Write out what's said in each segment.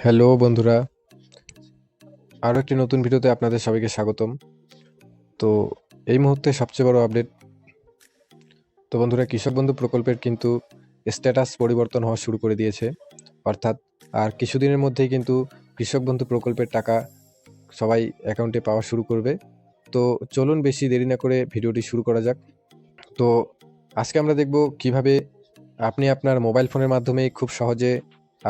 Hello বন্ধুরা, আরও একটি নতুন ভিডিওতে আপনাদের সবাইকে স্বাগতম। তো এই মুহূর্তে সবচেয়ে বড় আপডেট। তো বন্ধুরা, কৃষক বন্ধু প্রকল্পের কিন্তু স্ট্যাটাস পরিবর্তন হওয়া শুরু করে দিয়েছে। অর্থাৎ আর কিছুদিনের মধ্যেই কিন্তু কৃষক বন্ধু প্রকল্পের টাকা সবাই অ্যাকাউন্টে পাওয়া শুরু করবে। তো চলুন বেশি দেরি না করে ভিডিওটি শুরু করা যাক। তো আজকে আমরা দেখব কিভাবে আপনি আপনার মোবাইল ফোনের মাধ্যমে খুব সহজে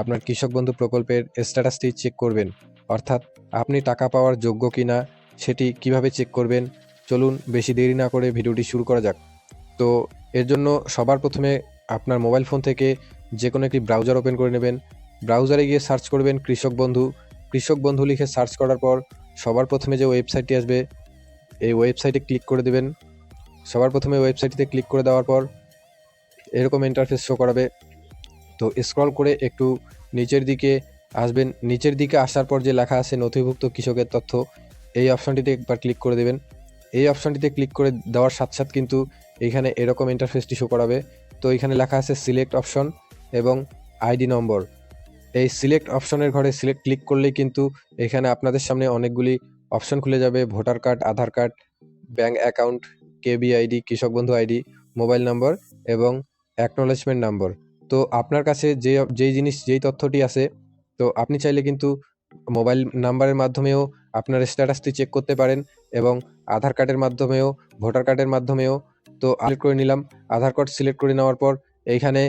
আপনার কৃষক বন্ধু প্রকল্পের স্ট্যাটাসটি চেক করবেন। অর্থাৎ আপনি টাকা পাওয়ার যোগ্য কিনা সেটি কিভাবে চেক করবেন। চলুন বেশি দেরি না করে ভিডিওটি শুরু করা যাক। তো এর জন্য সবার প্রথমে আপনার মোবাইল ফোন থেকে যে কোনো একটি ব্রাউজার ওপেন করে নেবেন। ব্রাউজারে গিয়ে সার্চ করবেন কৃষক বন্ধু। কৃষক বন্ধু লিখে সার্চ করার পর সবার প্রথমে যে ওয়েবসাইটটি আসবে এই ওয়েবসাইটে ক্লিক করে দেবেন। সবার প্রথমে ওয়েবসাইটটিতে ক্লিক করে দেওয়ার পর এরকম ইন্টারফেস শো করাবে। তো স্ক্রল করে একটু নিচের দিকে আসবেন। নিচের দিকে আসার পর যে লেখা আছে নথিভুক্ত কৃষকের তথ্য, এই অপশনটিতে একবার ক্লিক করে দেবেন। এই অপশনটিতে ক্লিক করে দেওয়ার সাথে সাথে কিন্তু এখানে এরকম ইন্টারফেসটি শো করাবে। তো এখানে লেখা আছে সিলেক্ট অপশন এবং আইডি নম্বর। এই সিলেক্ট অপশনের ঘরে সিলেক্ট ক্লিক করলেই কিন্তু এখানে আপনাদের সামনে অনেকগুলি অপশন খুলে যাবে। ভোটার কার্ড, আধার কার্ড, ব্যাঙ্ক অ্যাকাউন্ট, কেবি আইডি, কৃষক বন্ধু আইডি, মোবাইল নম্বর এবং অ্যাকনোলেজমেন্ট নম্বর। তো আপনার কাছে যেই তথ্যটি আছে, তো আপনি চাইলে কিন্তু মোবাইল নাম্বারের মাধ্যমেও আপনার স্ট্যাটাসটি চেক করতে পারেন এবং আধার কার্ডের মাধ্যমেও, ভোটার কার্ডের মাধ্যমেও। তো সিলেক্ট করে নিলাম। আধার কার্ড সিলেক্ট করে নেওয়ার পর এইখানে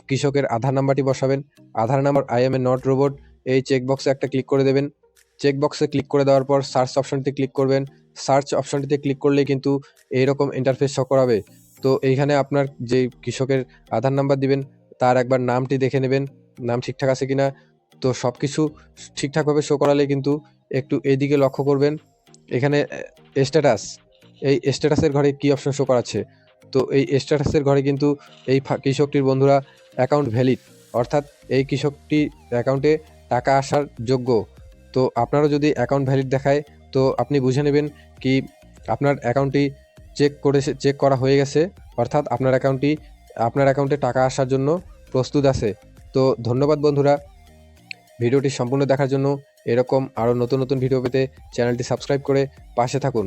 কৃষকের আধার নাম্বারটি বসাবেন। Aadhaar number I am a not robot, এই চেকবক্সে একটা ক্লিক করে দেবেন। চেকবক্সে ক্লিক করে দেওয়ার পর সার্চ অপশনটিতে ক্লিক করবেন। সার্চ অপশনটিতে ক্লিক করলেই কিন্তু এইরকম ইন্টারফেস শো করাবে। তো এইখানে আপনার যে কৃষকের আধার নাম্বার দিবেন তার একবার নামটি দেখে নেবেন, নাম ঠিকঠাক আছে কিনা। তো সব কিছু ঠিকঠাকভাবে শো করালে কিন্তু একটু এইদিকে লক্ষ্য করবেন। এখানে স্ট্যাটাস, এই স্ট্যাটাসের ঘরে কি অপশন শো করাচ্ছে। তো এই স্ট্যাটাসের ঘরে কিন্তু এই কৃষকটির বন্ধুরা অ্যাকাউন্ট ভ্যালিড, অর্থাৎ এই কৃষকটি অ্যাকাউন্টে টাকা আসার যোগ্য। তো আপনারও যদি অ্যাকাউন্ট ভ্যালিড দেখায় তো আপনি বুঝে নেবেন কি আপনার অ্যাকাউন্টটি চেক করা হয়ে গেছে, অর্থাৎ আপনার অ্যাকাউন্টে টাকা আসার জন্য প্রস্তুত আছে। তো ধন্যবাদ বন্ধুরা ভিডিওটি সম্পূর্ণ দেখার জন্য। এরকম আরও নতুন নতুন ভিডিও পেতে চ্যানেলটি সাবস্ক্রাইব করে পাশে থাকুন।